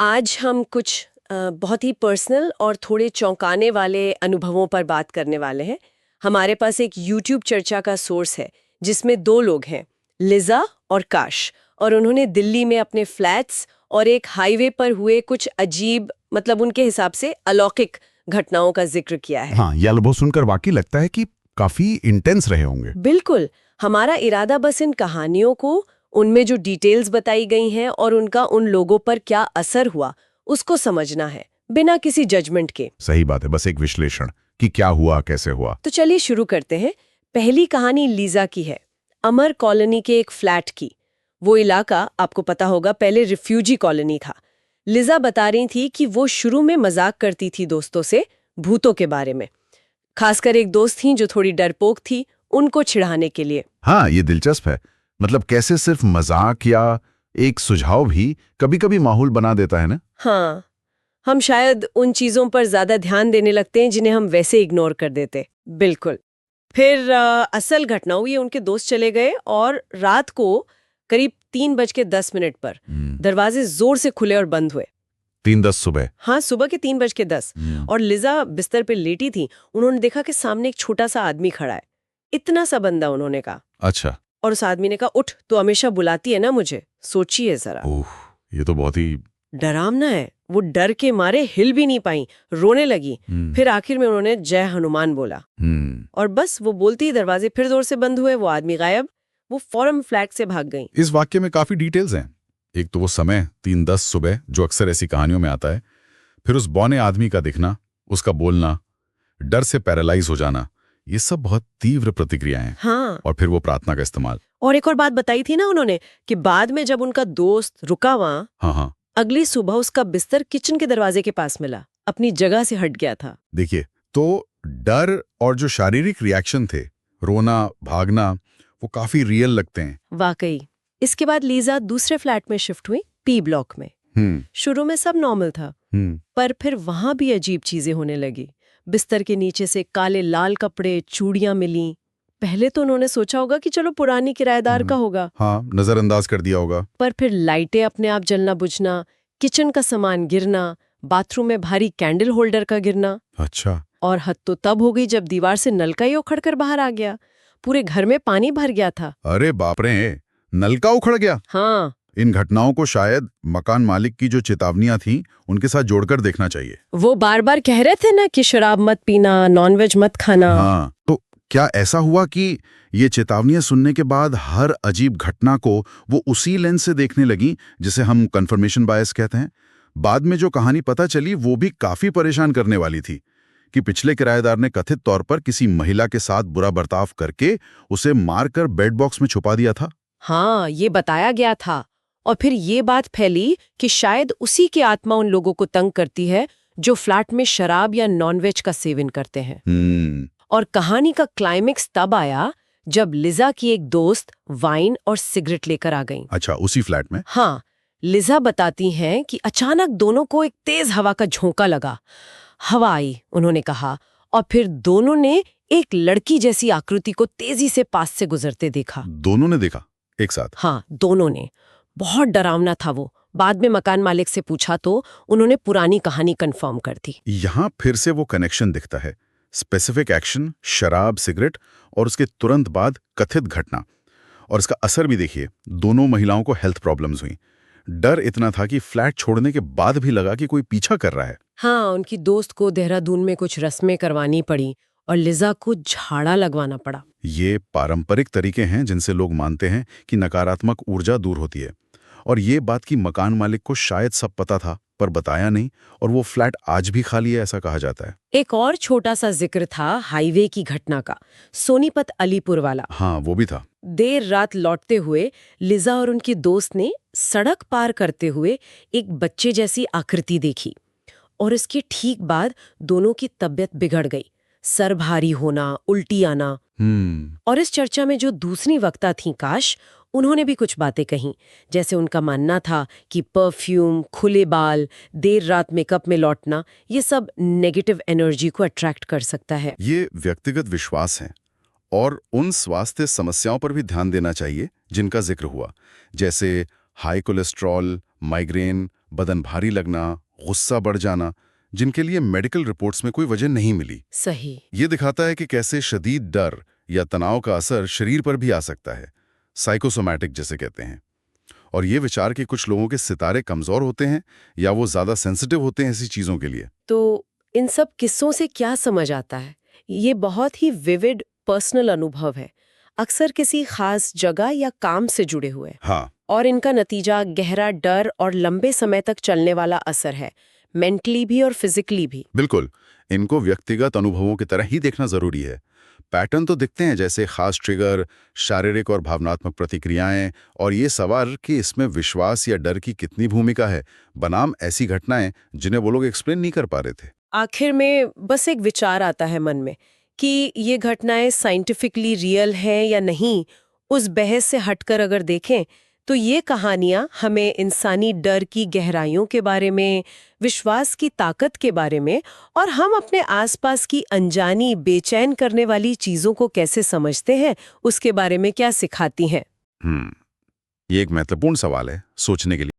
आज हम कुछ बहुत ही पर्सनल और थोड़े चौंकाने वाले अनुभवों पर बात करने वाले हैं। हमारे पास एक YouTube चर्चा का सोर्स है जिसमें दो लोग हैं, लिजा और काश, और उन्होंने दिल्ली में अपने फ्लैट्स और एक हाईवे पर हुए कुछ अजीब, मतलब उनके हिसाब से अलौकिक घटनाओं का जिक्र किया है। हाँ, ये अनुभव सुनकर वाकई लगता है कि काफी इंटेंस रहे होंगे। बिल्कुल। हमारा इरादा बस इन कहानियों को, उनमें जो डिटेल्स बताई गई हैं और उनका उन लोगों पर क्या असर हुआ, उसको समझना है, बिना किसी जजमेंट के। सही बात है, बस एक विश्लेषण कि क्या हुआ, कैसे हुआ। तो चलिए शुरू करते हैं। पहली कहानी लीजा की है, अमर कॉलोनी के एक फ्लैट की। वो इलाका आपको पता होगा, पहले रिफ्यूजी कॉलोनी था। लिजा बता रही थी कि वो शुरू में मजाक करती थी दोस्तों से भूतों के बारे में। खासकर एक दोस्त थी जो थोड़ी डरपोक थी, उनको छिड़ाने के लिए। हाँ, ये दिलचस्प है। मतलब कैसे सिर्फ मजाक या एक सुझाव भी कभी-कभी माहौल बना देता है ना। हाँ, हम शायद उन चीजों पर ज्यादा ध्यान देने लगते हैं जिन्हें हम वैसे इग्नोर कर देते। बिल्कुल। फिर असल घटना हुई, उनके दोस्त चले गए और रात को करीब 3:10 पर दरवाजे जोर से खुले और बंद हुए। 3:10 सुबह। हाँ, सुबह के 3:10। और लिजा बिस्तर पे लेटी थी। उन्होंने देखा कि सामने एक छोटा सा आदमी खड़ा है। इतना सा बंदा, उन्होंने कहा। अच्छा। और उस आदमी ने कहा, उठ, तो हमेशा बुलाती है ना मुझे, सोचिए जरा। ओह, ये तो बहुत ही डरावना है। वो डर के मारे हिल भी नहीं पाई, रोने लगी। फिर आखिर में उन्होंने जय हनुमान बोला और बस वो बोलती ही दरवाजे फिर जोर से बंद हुए, वो आदमी गायब। वो फौरन फ्लैट से भाग गई। इस वाक्य में काफी डिटेल्स हैं। एक तो वो समय 3:10 सुबह जो अक्सर ऐसी कहानियों में आता है, फिर उस बौने आदमी का दिखना, उसका बोलना, डर से पैरालाइज हो जाना, ये सब बहुत तीव्र प्रतिक्रियाएं हैं। हाँ, और फिर वो प्रार्थना का इस्तेमाल। और एक और बात बताई थी ना उन्होंने कि बाद में जब उनका दोस्त रुका वहां, हाँ हाँ, अगली सुबह उसका बिस्तर किचन के दरवाजे के पास मिला, अपनी जगह से हट गया था। देखिए, तो डर और जो शारीरिक रिएक्शन थे, रोना, भागना, वो काफी रियल लगते हैं। वाकई। इसके बाद लीजा दूसरे फ्लैट में शिफ्ट हुई, पी ब्लॉक में। शुरू में सब नॉर्मल था, पर फिर वहां भी अजीब चीजें होने लगी। बिस्तर के नीचे से काले लाल कपड़े, चूड़ियां मिली। पहले तो उन्होंने सोचा होगा कि चलो पुरानी किराएदार का होगा, हाँ, नजरअंदाज कर दिया होगा। पर फिर लाइटें अपने आप जलना बुझना, किचन का सामान गिरना, बाथरूम में भारी कैंडल होल्डर का गिरना। अच्छा। और हद तो तब हो गई जब दीवार से नल का ही उखड़ कर बाहर आ गया। पूरे घर में पानी भर गया था। अरे बाप रे, नलका उखड़ गया। हाँ, इन घटनाओं को शायद मकान मालिक की जो चेतावनियां थी उनके साथ जोड़कर देखना चाहिए। वो बार बार कह रहे थे ना कि शराब मत पीना, नॉनवेज मत खाना। हाँ, तो क्या ऐसा हुआ कि ये चेतावनियां सुनने के बाद हर अजीब घटना को वो उसी लेंस से देखने लगी जिसे हम कंफर्मेशन बायस कहते हैं? बाद में जो कहानी पता चली वो भी काफी परेशान करने वाली थी कि पिछले किराएदार ने कथित तौर पर किसी महिला के साथ बुरा बर्ताव करके उसे मारकर बेड बॉक्स में छुपा दिया था। हाँ, ये बताया गया था। और फिर ये बात फैली कि शायद उसी की आत्मा उन लोगों को तंग करती है जो फ्लैट में शराब या नॉनवेज का सेवन करते हैं। और कहानी का क्लाइमेक्स तब आया जब लिजा की एक दोस्त वाइन और सिगरेट लेकर आ गई। अच्छा, उसी फ्लैट में? हाँ, लिजा बताती हैं कि अचानक दोनों को एक तेज हवा का झोंका लगा। हवा आई, उन्होंने कहा, और फिर दोनों ने एक लड़की जैसी आकृति को तेजी से पास से गुजरते देखा। दोनों ने देखा एक साथ? हाँ, दोनों ने। बहुत डरावना था वो। बाद में मकान मालिक से पूछा तो उन्होंने पुरानी कहानी कंफर्म कर दी। यहाँ फिर से वो कनेक्शन दिखता है। स्पेसिफिक एक्शन, शराब, सिगरेट, और उसके तुरंत बाद कथित घटना। और इसका असर भी देखिए, दोनों महिलाओं को हेल्थ प्रॉब्लम्स हुई। डर इतना था कि फ्लैट छोड़ने के बाद भी लगा कि कोई पीछा कर रहा है। हाँ, उनकी दोस्त को देहरादून में कुछ रस्में करवानी पड़ी और लिजा को झाड़ा लगवाना पड़ा। ये पारंपरिक तरीके हैं जिनसे लोग मानते हैं कि नकारात्मक ऊर्जा दूर होती है। और ये बात की मकान मालिक को शायद सब पता था पर बताया नहीं, और वो फ्लैट आज भी खाली है, ऐसा कहा जाता है। एक और छोटा सा जिक्र था हाईवे की घटना का, सोनीपत अलीपुर वाला। हाँ, वो भी था। देर रात लौटते हुए लिजा और उनकी दोस्त ने सड़क पार करते हुए एक बच्चे जैसी आकृति देखी, और इसके ठीक बाद दोनों की तबीयत बिगड़ गई। सर भारी होना, उल्टी आना। और इस चर्चा में जो दूसरी वक्ता थी काश, उन्होंने भी कुछ बातें कहीं। जैसे उनका मानना था कि परफ्यूम, खुले बाल, देर रात मेकअप में लौटना, ये सब नेगेटिव एनर्जी को अट्रैक्ट कर सकता है। ये व्यक्तिगत विश्वास है, और उन स्वास्थ्य समस्याओं पर भी ध्यान देना चाहिए जिनका जिक्र हुआ, जैसे हाई कोलेस्ट्रॉल, माइग्रेन, बदन भारी लगना, गुस्सा बढ़ जाना, जिनके लिए मेडिकल रिपोर्ट्स में कोई वजह नहीं मिली। सही। ये दिखाता है कि कैसे शदीद डर या तनाव का असर शरीर पर भी आ सकता है, साइकोसोमैटिक जिसे कहते हैं। और ये विचार कि कुछ लोगों के सितारे कमजोर होते हैं या वो ज्यादा सेंसिटिव होते हैं ऐसी चीजों के लिए। तो इन सब किस्सों से क्या समझ आता है? ये बहुत ही विविड पर्सनल अनुभव है, अक्सर किसी खास जगह या काम से जुड़े हुए, हाँ, और इनका नतीजा गहरा डर और लंबे समय तक चलने वाला असर है, मेंटली भी और फिजिकली भी। बिल्कुल। इनको व्यक्तिगत अनुभवों की तरह ही देखना जरूरी है। पैटर्न तो दिखते हैं, जैसे खास ट्रिगर, शारीरिक और भावनात्मक प्रतिक्रियाएं, और ये सवाल कि इसमें विश्वास या डर की कितनी भूमिका है, बनाम ऐसी घटनाएं जिन्हें वो लोग एक्सप्लेन नहीं कर पा रहे थे। आखिर में बस एक विचार आता है मन में कि ये घटनाएं साइंटिफिकली रियल हैं या नहीं। उस बहस से हटकर अगर देखें तो ये कहानियां हमें इंसानी डर की गहराइयों के बारे में, विश्वास की ताकत के बारे में, और हम अपने आसपास की अनजानी बेचैन करने वाली चीजों को कैसे समझते हैं, उसके बारे में क्या सिखाती हैं। ये एक महत्वपूर्ण सवाल है सोचने के लिए।